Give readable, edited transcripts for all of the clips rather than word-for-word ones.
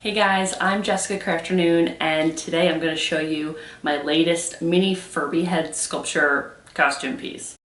Hey guys, I'm jessicacrafternoon and today I'm going to show you my latest mini Furby head sculpture costume piece.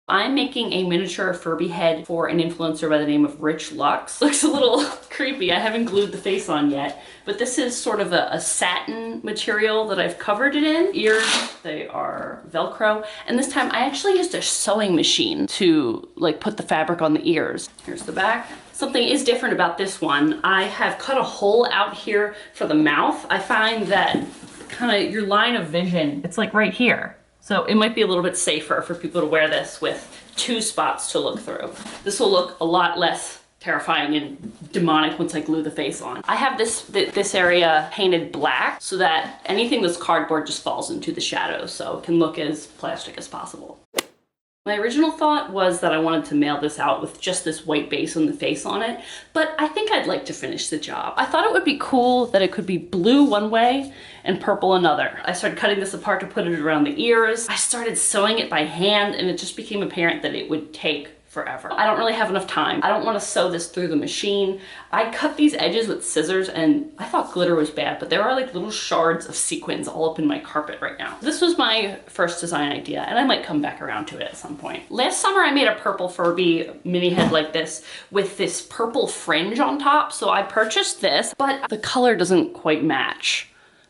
I'm making a miniature Furby head for an influencer by the name of Rich Lux. Looks a little creepy, I haven't glued the face on yet, but this is sort of a satin material that I've covered it in. Ears, they are Velcro, and this time I actually used a sewing machine to put the fabric on the ears. Here's the back. Something is different about this one. I have cut a hole out here for the mouth. I find that kind of your line of vision, it's like right here. So it might be a little bit safer for people to wear this with two spots to look through. This will look a lot less terrifying and demonic once I glue the face on. I have this area painted black so that anything that's cardboard just falls into the shadows, so it can look as plastic as possible. My original thought was that I wanted to mail this out with just this white base and the face on it, but I think I'd like to finish the job. I thought it would be cool that it could be blue one way and purple another. I started cutting this apart to put it around the ears. I started sewing it by hand and it just became apparent that it would take forever. I don't really have enough time. I don't want to sew this through the machine. I cut these edges with scissors and I thought glitter was bad, but there are like little shards of sequins all up in my carpet right now. This was my first design idea and I might come back around to it at some point. Last summer I made a purple Furby mini head like this with this purple fringe on top. So I purchased this, but the color doesn't quite match.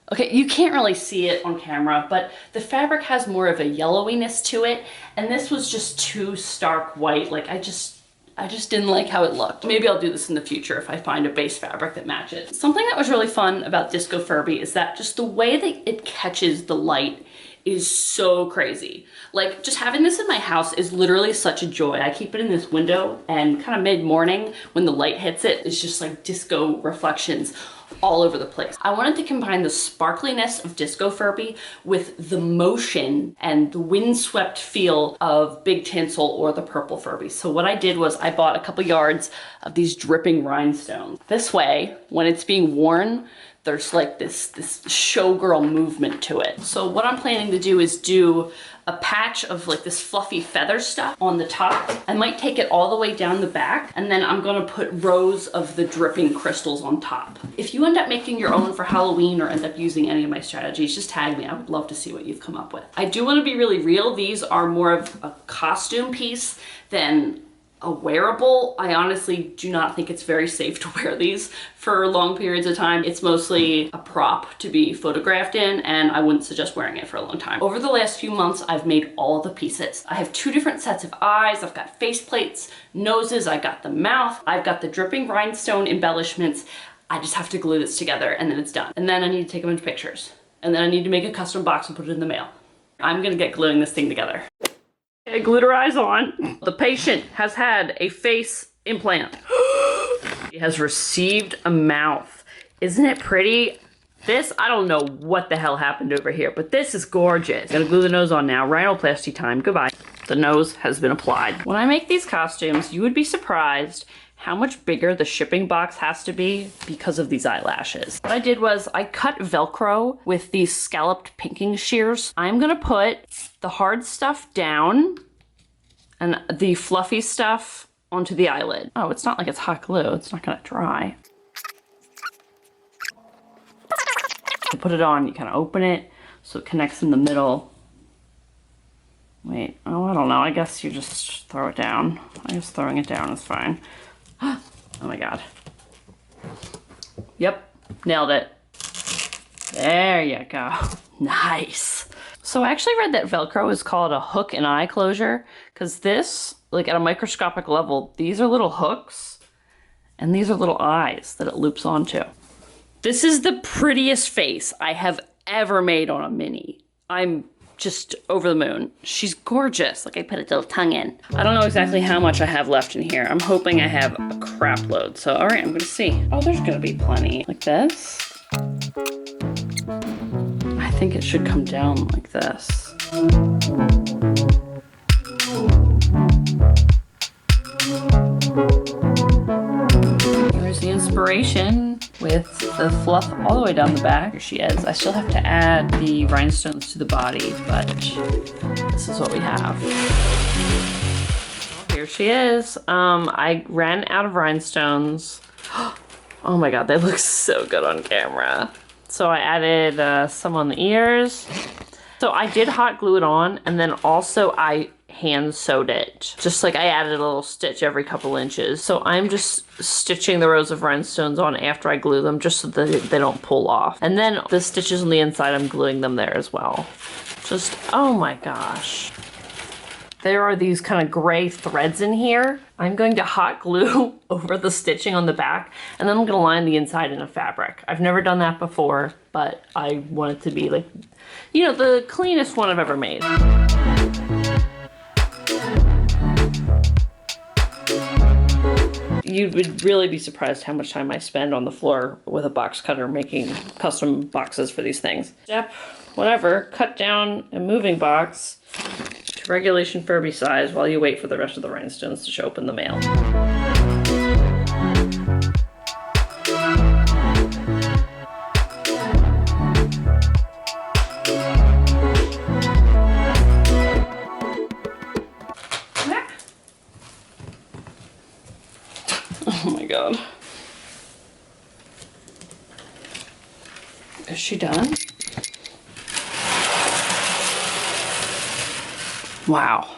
Okay, you can't really see it on camera, but the fabric has more of a yellowiness to it, and this was just too stark white. Like I just didn't like how it looked. Maybe I'll do this in the future if I find a base fabric that matches. Something that was really fun about Disco Furby is that just the way that it catches the light is so crazy. Like just having this in my house is literally such a joy. I keep it in this window and kind of mid-morning when the light hits it, it's just like disco reflections all over the place. I wanted to combine the sparkliness of Disco Furby with the motion and the windswept feel of Big Tinsel or the purple Furby. So what I did was I bought a couple yards of these dripping rhinestones. This way, when it's being worn, there's like this showgirl movement to it. So what I'm planning to do is do a patch of like this fluffy feather stuff on the top. I might take it all the way down the back and then I'm gonna put rows of the dripping crystals on top. If you end up making your own for Halloween or end up using any of my strategies, just tag me. I would love to see what you've come up with. I do want to be really real. These are more of a costume piece than a wearable. I honestly do not think it's very safe to wear these for long periods of time. It's mostly a prop to be photographed in and I wouldn't suggest wearing it for a long time. Over the last few months, I've made all the pieces. I have two different sets of eyes. I've got face plates, noses, I got the mouth, I've got the dripping rhinestone embellishments. I just have to glue this together and then it's done. And then I need to take a bunch of pictures. And then I need to make a custom box and put it in the mail. I'm gonna get gluing this thing together. Okay, glued her eyes on. The patient has had a face implant. She has received a mouth. Isn't it pretty? This, I don't know what the hell happened over here, but this is gorgeous. Gonna glue the nose on now. Rhinoplasty time, goodbye. The nose has been applied. When I make these costumes, you would be surprised how much bigger the shipping box has to be because of these eyelashes. What I did was I cut Velcro with these scalloped pinking shears. I'm gonna put the hard stuff down and the fluffy stuff onto the eyelid. Oh, it's not like it's hot glue. It's not gonna dry. To put it on, you kind of open it so it connects in the middle. Wait, oh, I don't know. I guess you just throw it down. I guess throwing it down is fine. Oh my God. Yep, nailed it. There you go. Nice. So I actually read that Velcro is called a hook and eye closure because this, like at a microscopic level, these are little hooks and these are little eyes that it loops onto. This is the prettiest face I have ever made on a mini. I'm just over the moon. She's gorgeous. Like I put a little tongue in. I don't know exactly how much I have left in here. I'm hoping I have a crap load. So all right, I'm gonna see. Oh, there's gonna be plenty. Like this. I think it should come down like this. Here's the inspiration with the fluff all the way down the back. Here she is. I still have to add the rhinestones to the body, but this is what we have. Here she is. I ran out of rhinestones. Oh my god, they look so good on camera. So I added some on the ears. So I did hot glue it on, and then also I hand sewed it. Just like I added a little stitch every couple inches. So I'm just stitching the rows of rhinestones on after I glue them, just so that they don't pull off. And then the stitches on the inside, I'm gluing them there as well. Just, oh my gosh. There are these kind of gray threads in here. I'm going to hot glue over the stitching on the back, and then I'm gonna line the inside in a fabric. I've never done that before, but I want it to be like, you know, the cleanest one I've ever made. You would really be surprised how much time I spend on the floor with a box cutter making custom boxes for these things. Step, whatever, cut down a moving box to regulation Furby size while you wait for the rest of the rhinestones to show up in the mail. Oh my god. Is she done? Wow.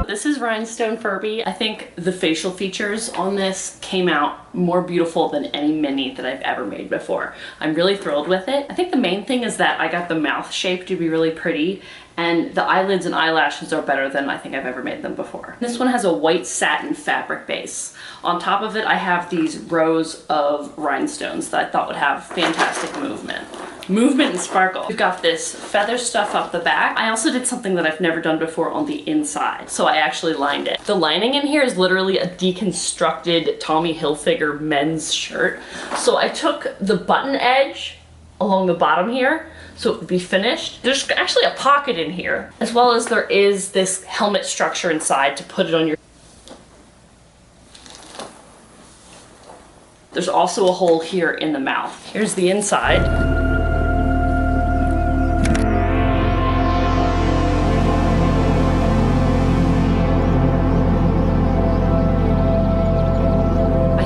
This is Rhinestone Furby. I think the facial features on this came out more beautiful than any mini that I've ever made before. I'm really thrilled with it. I think the main thing is that I got the mouth shape to be really pretty, and the eyelids and eyelashes are better than I think I've ever made them before. This one has a white satin fabric base. On top of it, I have these rows of rhinestones that I thought would have fantastic movement. Movement and sparkle. We've got this feather stuff up the back. I also did something that I've never done before on the inside. So I actually lined it. The lining in here is literally a deconstructed Tommy Hilfiger men's shirt. So I took the button edge along the bottom here, so it would be finished. There's actually a pocket in here, as well as there is this helmet structure inside to put it on your. There's also a hole here in the mouth. Here's the inside.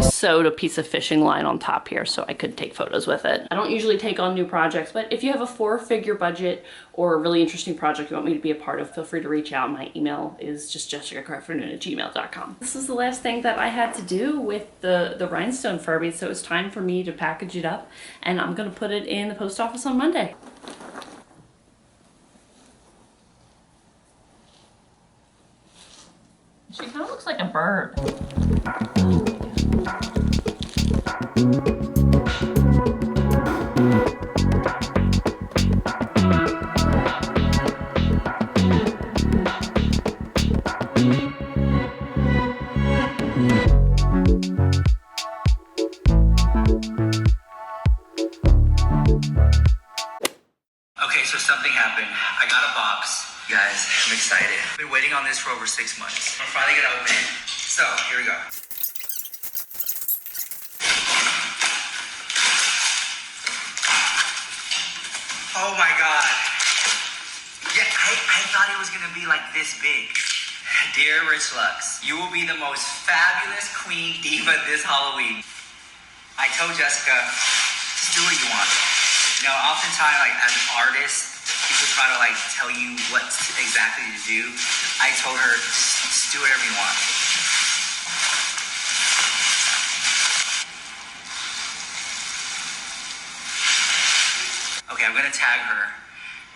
Sewed a piece of fishing line on top here so I could take photos with it. I don't usually take on new projects, but if you have a 4-figure budget or a really interesting project you want me to be a part of, feel free to reach out. My email is just jessicacrafternoon@gmail.com. This is the last thing that I had to do with the rhinestone Furby, so it's time for me to package it up, and I'm gonna put it in the post office on Monday. She kind of looks like a bird. Okay, so something happened. I got a box. Guys, I'm excited. I've been waiting on this for over 6 months. I'm finally gonna open it. So, here we go. it was gonna be like this big. Dear Rich Lux, you will be the most fabulous queen diva this Halloween. I told Jessica, just do what you want. You know, oftentimes, like as an artist, people try to like tell you what exactly to do. I told her, just do whatever you want. Okay, I'm gonna tag her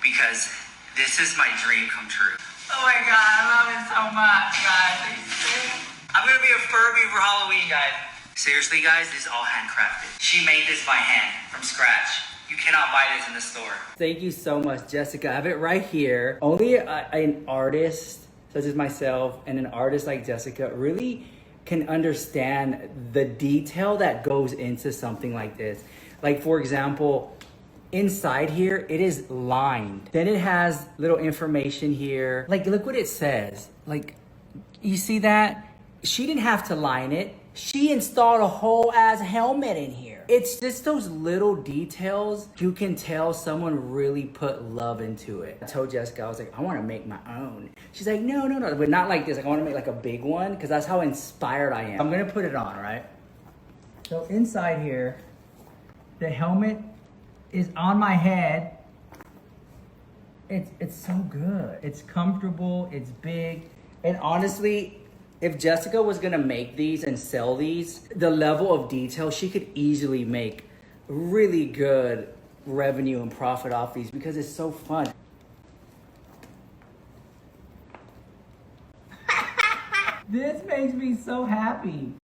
because this is my dream come true. Oh my god, I love it so much, guys. Are you serious? I'm gonna be a Furby for Halloween, guys. Seriously, guys, this is all handcrafted. She made this by hand, from scratch. You cannot buy this in the store. Thank you so much, Jessica. I have it right here. Only an artist such as myself and an artist like Jessica really can understand the detail that goes into something like this. Like, for example, inside here, it is lined. Then it has little information here. Like, look what it says. Like, you see that? She didn't have to line it. She installed a whole ass helmet in here. It's just those little details you can tell someone really put love into it. I told Jessica, I was like, I want to make my own. She's like, no, but not like this. Like, I want to make like a big one because that's how inspired I am. I'm gonna put it on, right? So inside here, the helmet is on my head. It's so good. It's comfortable, it's big. And honestly, if Jessica was gonna make these and sell these, the level of detail, she could easily make really good revenue and profit off these because it's so fun. This makes me so happy.